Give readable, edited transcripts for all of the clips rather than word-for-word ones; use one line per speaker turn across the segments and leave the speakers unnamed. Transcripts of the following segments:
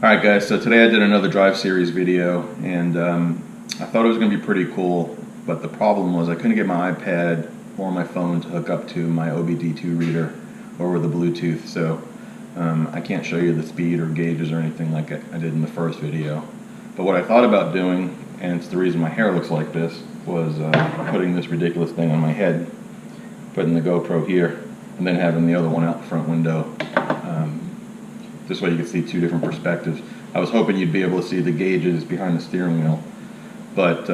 Alright guys, so today I did another drive series video, and I thought it was going to be pretty cool, but the problem was I couldn't get my iPad or my phone to hook up to my OBD2 reader over the Bluetooth, so I can't show you the speed or gauges or anything like I did in the first video. But what I thought about doing, and it's the reason my hair looks like this, was putting this ridiculous thing on my head, putting the GoPro here, and then having the other one out the front window. This way you can see two different perspectives. I was hoping you'd be able to see the gauges behind the steering wheel, but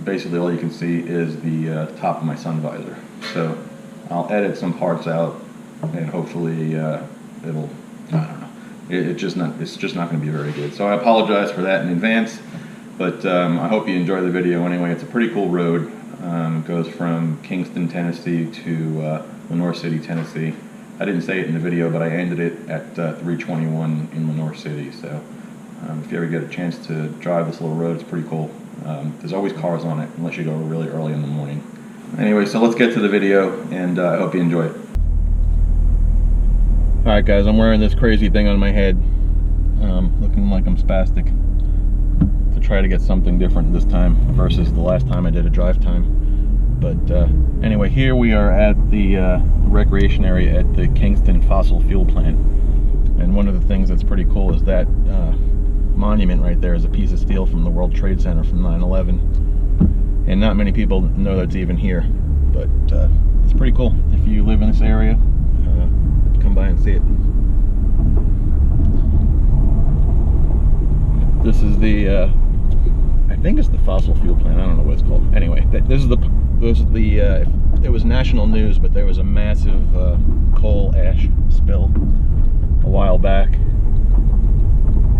basically all you can see is the top of my sun visor. So I'll edit some parts out, and hopefully it'll, I don't know, it's just not going to be very good. So I apologize for that in advance, but I hope you enjoy the video anyway. It's a pretty cool road. It goes from Kingston, Tennessee to Lenoir City, Tennessee. I didn't say it in the video, but I ended it at 321 in Lenoir City. So if you ever get a chance to drive this little road, it's pretty cool. There's always cars on it, unless you go really early in the morning. Anyway, so let's get to the video, and I hope you enjoy it. Alright guys, I'm wearing this crazy thing on my head, looking like I'm spastic, to try to get something different this time versus the last time I did a drive time. But anyway, here we are at the recreation area at the Kingston fossil fuel plant. And one of the things that's pretty cool is that monument right there is a piece of steel from the World Trade Center from 9/11. And not many people know that's even here. But it's pretty cool. If you live in this area, come by and see it. This is the, I think it's the fossil fuel plant. I don't know what it's called. Anyway, it was national news, but there was a massive coal ash spill a while back,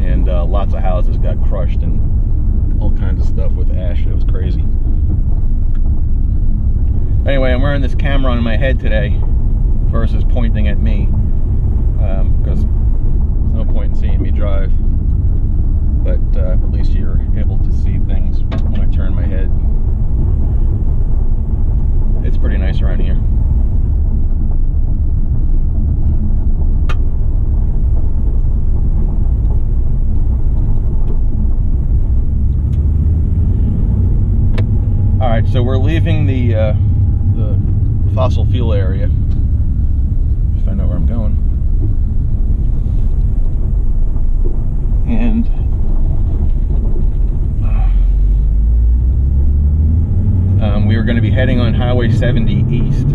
and lots of houses got crushed and all kinds of stuff with ash. It was crazy. Anyway, I'm wearing this camera on my head today versus pointing at me, because there's no point in seeing me drive, but at least you're able to see things when I turn my head. It's pretty nice around here. All right, so we're leaving the fossil fuel area, if I know where I'm going, and we were going to be heading on Highway 70 east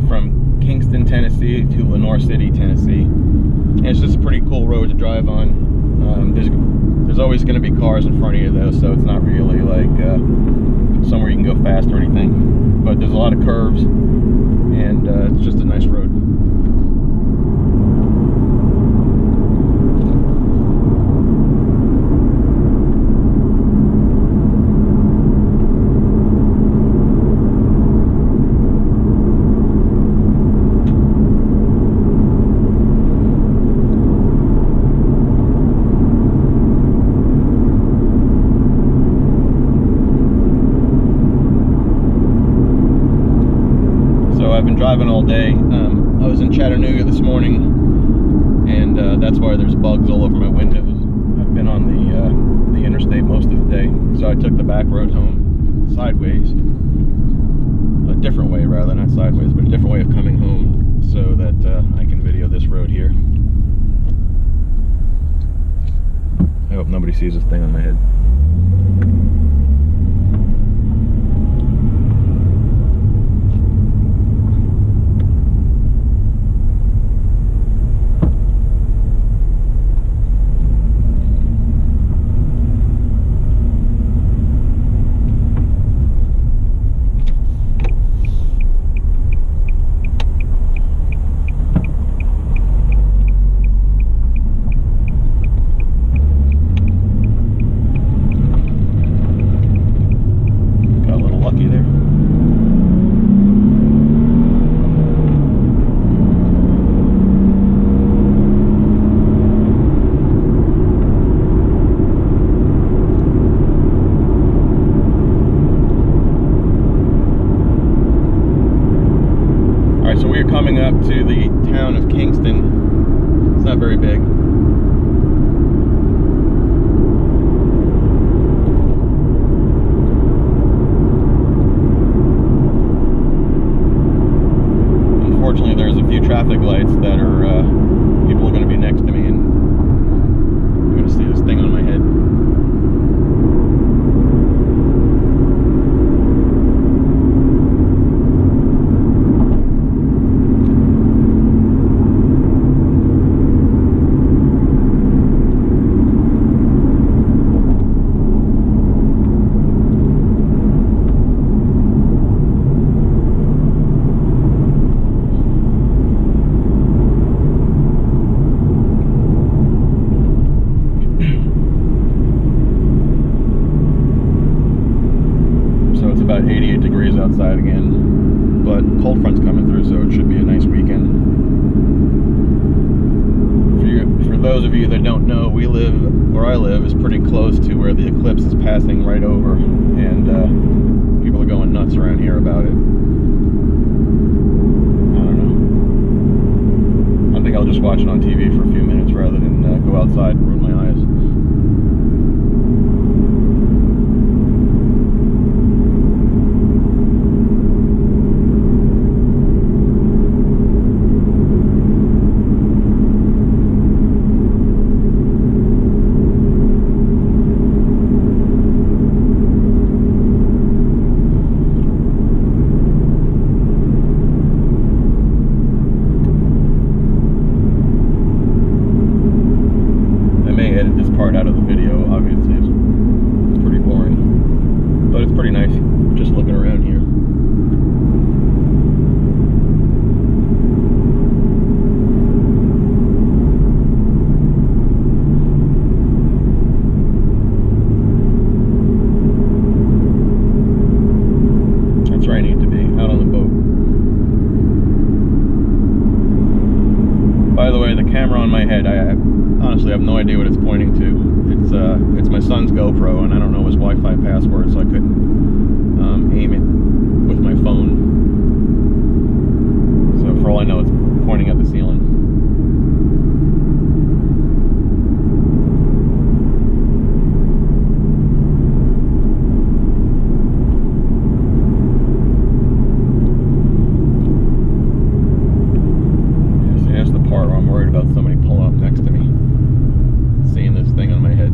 from Kingston, Tennessee to Lenoir City, Tennessee. And it's just a pretty cool road to drive on. There's always going to be cars in front of you though, so it's not really like somewhere you can go fast or anything. But there's a lot of curves, and it's just a nice road. I've been driving all day. I was in Chattanooga this morning, and that's why there's bugs all over my windows. I've been on the interstate most of the day, so I took the back road home sideways. A different way, rather, not sideways, but a different way of coming home, so that I can video this road here. I hope nobody sees this thing on my head. coming up to the town of Kingston. It's not very big. that are people are going to be next to me, and I'm going to see this thing on my head. About 88 degrees outside again, but cold front's coming through, so it should be a nice weekend. For those of you that don't know, where I live is pretty close to where the eclipse is passing right over, and people are going nuts around here about it. I don't know. I think I'll just watch it on TV for a few minutes rather than go outside and ruin my eyes. Part out of the video, obviously it's pretty boring, but it's pretty nice just looking around here. That's where I need to be, out on the boat. By the way, the camera on my head, I honestly have no idea what it's pointing to. It's my son's GoPro, and I don't know his Wi-Fi password, so I couldn't aim it with my phone. So for all I know, it's pointing at the ceiling. Yeah, see, that's the part where I'm worried about somebody pulling up next to me, seeing this thing on my head.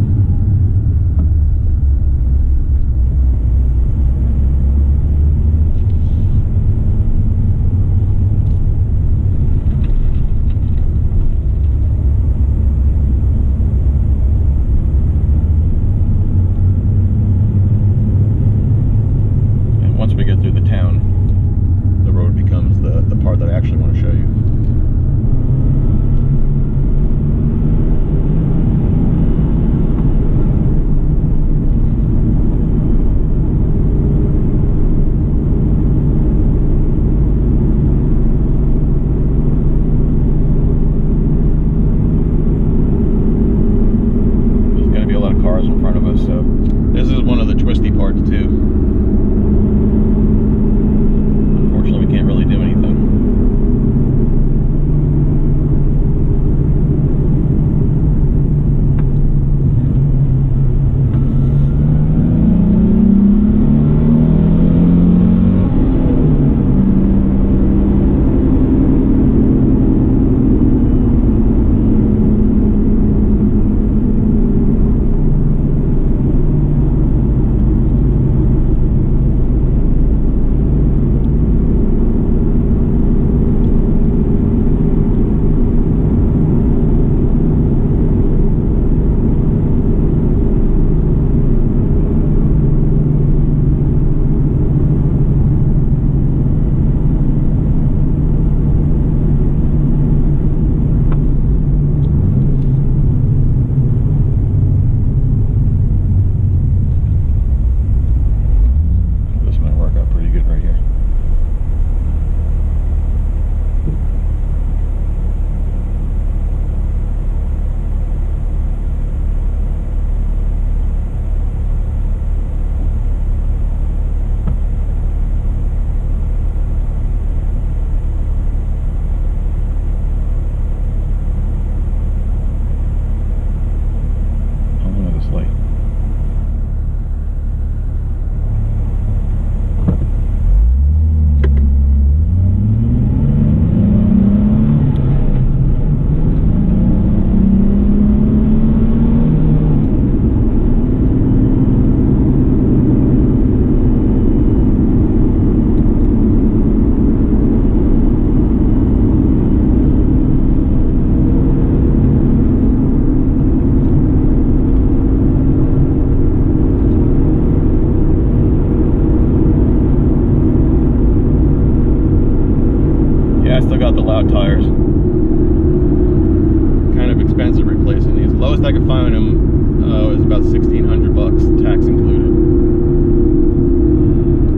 lowest I could find them was about 1,600 bucks, tax included.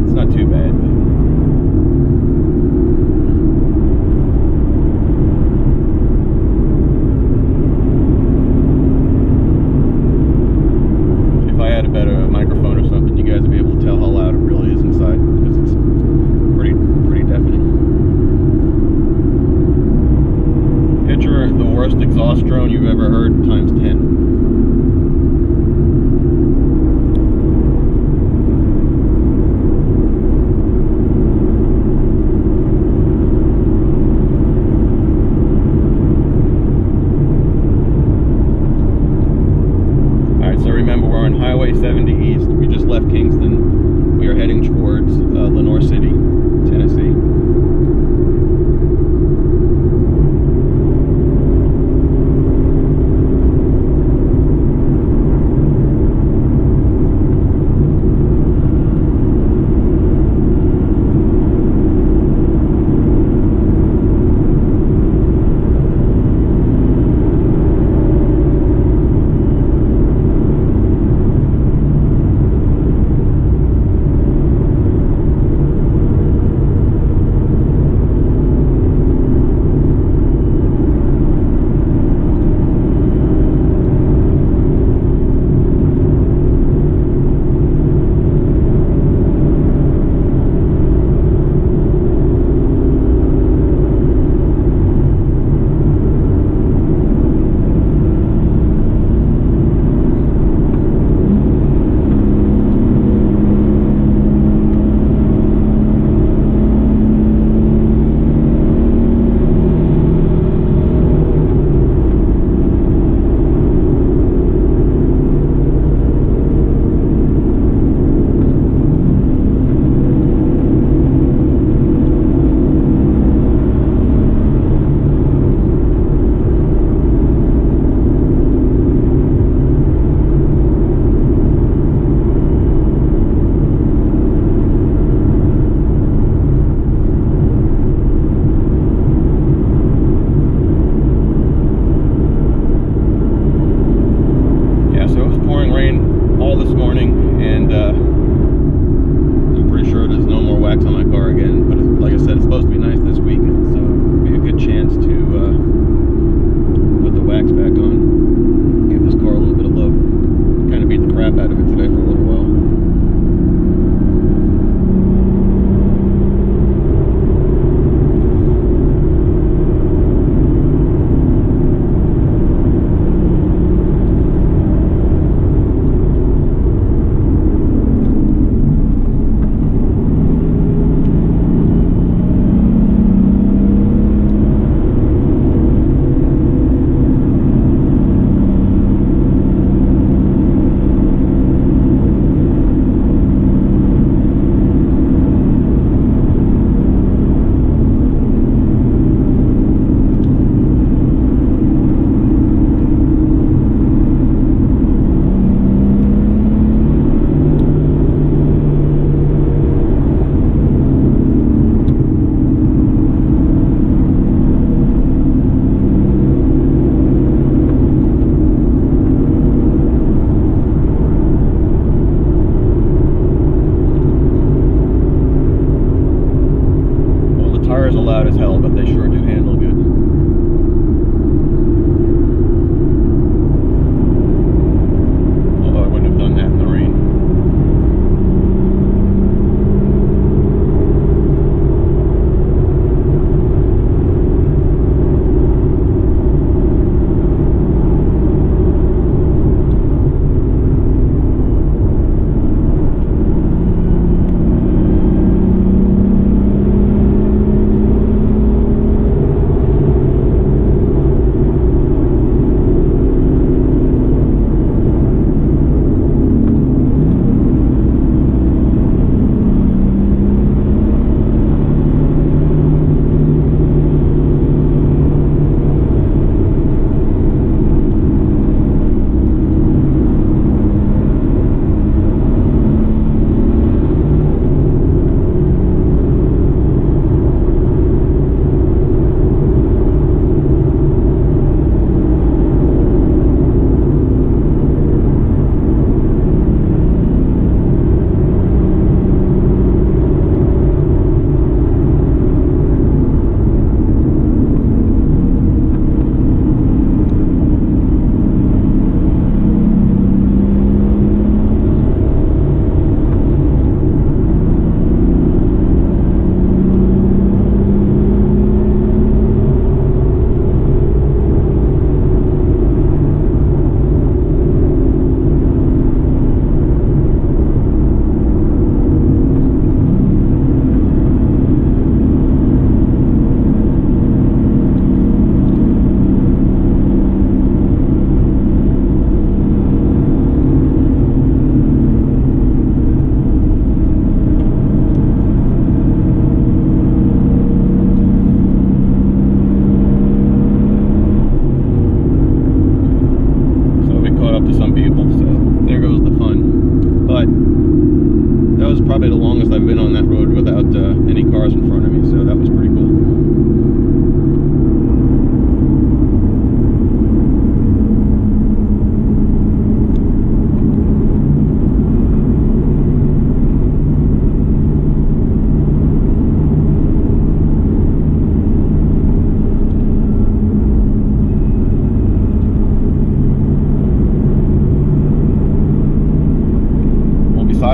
It's not too bad. If I had a better microphone or something, you guys would be able to tell how loud it really is inside, because it's pretty deafening. Picture the worst exhaust drone you've ever heard times 10. Remember, we're on Highway 70 East. We just left Kingston. We are heading towards Lenoir City, Tennessee.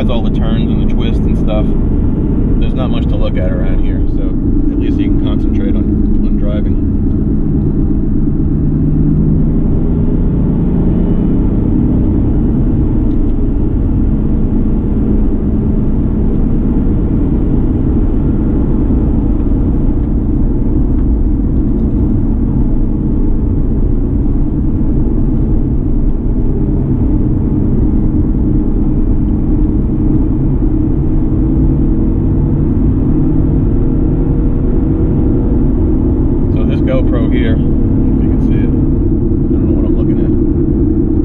besides all the turns and the twists and stuff, there's not much to look at around here, so at least you can concentrate on driving. GoPro here, if you can see it. I don't know what I'm looking at.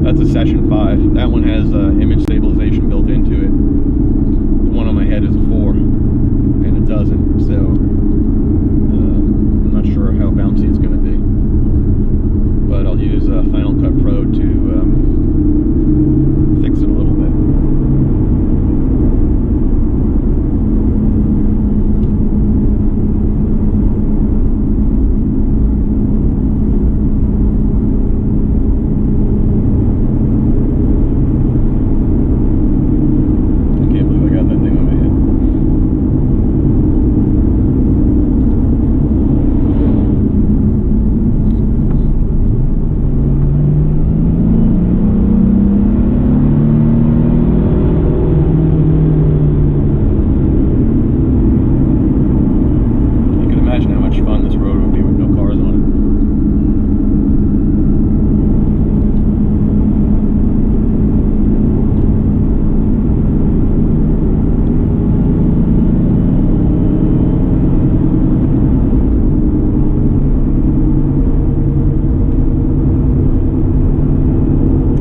That's a Session 5. That one has image stabilization built into it. The one on my head is a 4, and it doesn't, so I'm not sure how bouncy it's going to be. But I'll use Final Cut Pro to fix it a little bit.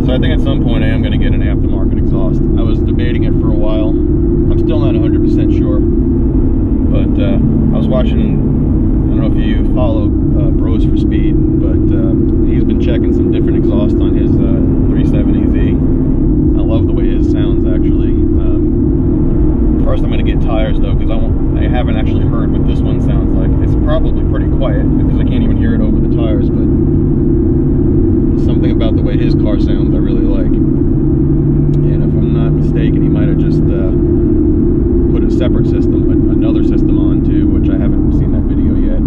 So I think at some point I am going to get an aftermarket exhaust. I was debating it for a while. I'm still not 100% sure. But I was watching, I don't know if you follow Bros for Speed, but he's been checking some different exhaust on his 370z. I love the way his sounds actually. First I'm going to get tires though, because I haven't actually heard what this one sounds like. It's probably pretty quiet because I can't even hear it over the tires, but something about the way his car sounds I really like. And if I'm not mistaken, he might have just put a separate system, another system on too, which I haven't seen that video yet.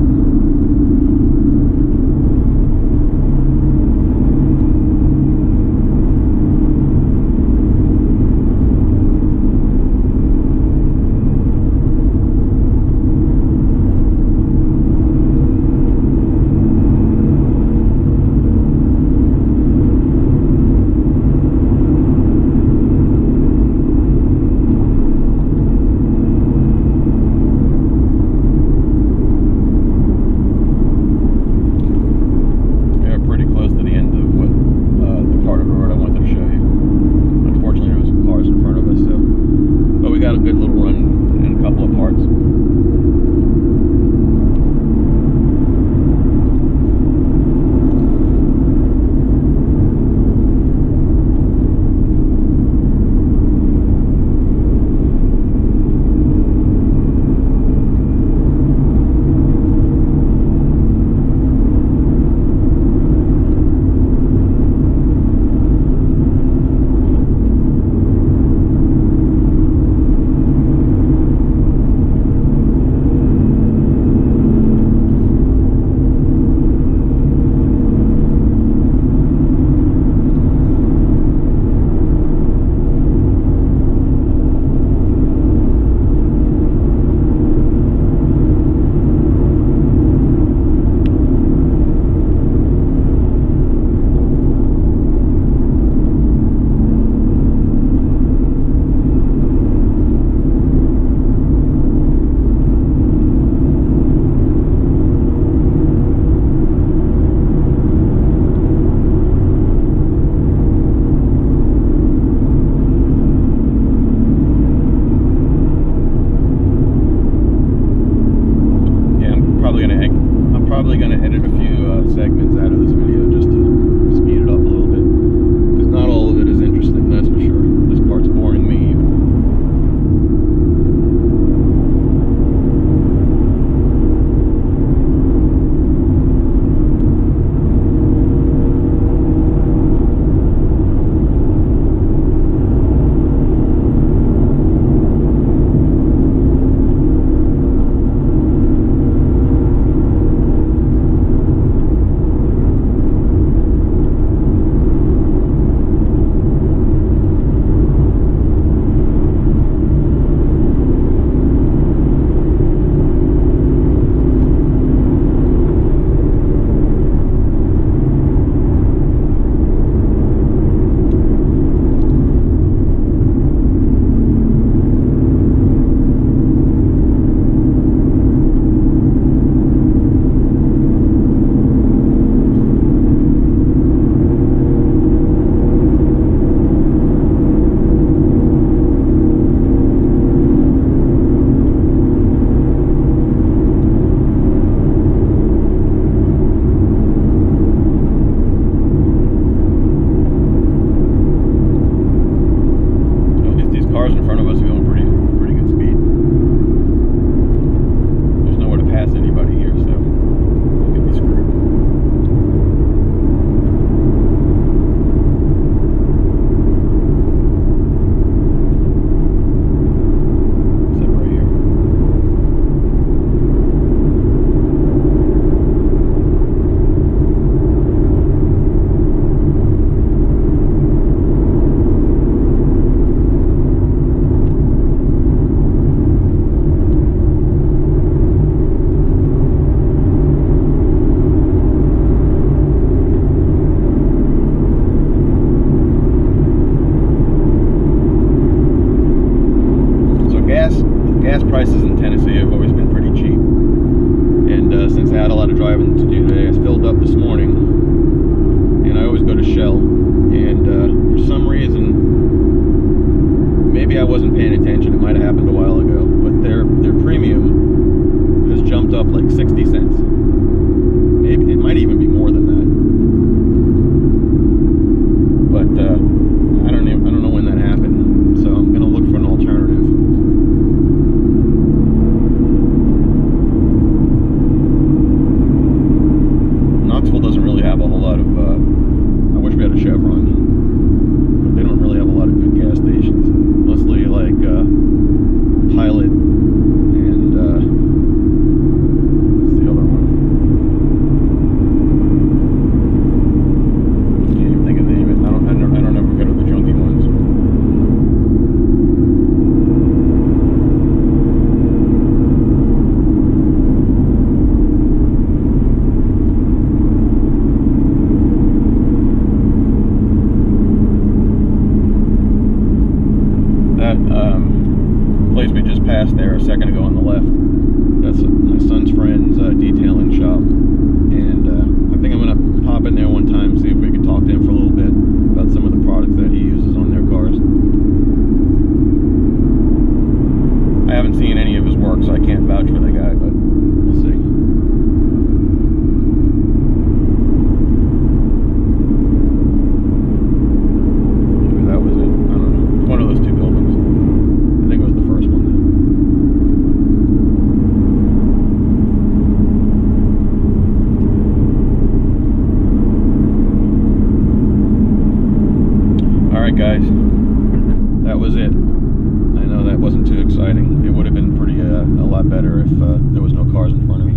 was it. I know that wasn't too exciting. It would have been pretty a lot better if there was no cars in front of me.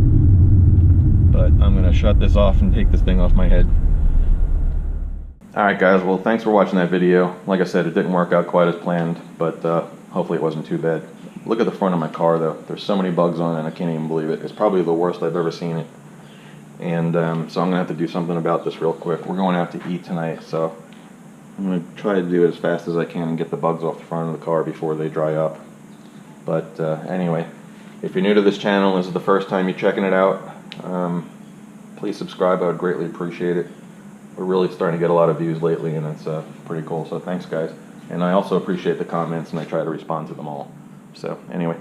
But I'm gonna shut this off and take this thing off my head. Alright guys, well thanks for watching that video. Like I said, it didn't work out quite as planned, but hopefully it wasn't too bad. Look at the front of my car though. There's so many bugs on it, I can't even believe it. It's probably the worst I've ever seen it. And so I'm gonna have to do something about this real quick. We're going out to eat tonight, so I'm gonna try to do it as fast as I can and get the bugs off the front of the car before they dry up. But anyway, if you're new to this channel, this is the first time you're checking it out, please subscribe. I would greatly appreciate it. We're really starting to get a lot of views lately, and it's pretty cool, so thanks guys. And I also appreciate the comments, and I try to respond to them all. So anyway,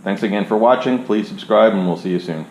thanks again for watching. Please subscribe, and we'll see you soon.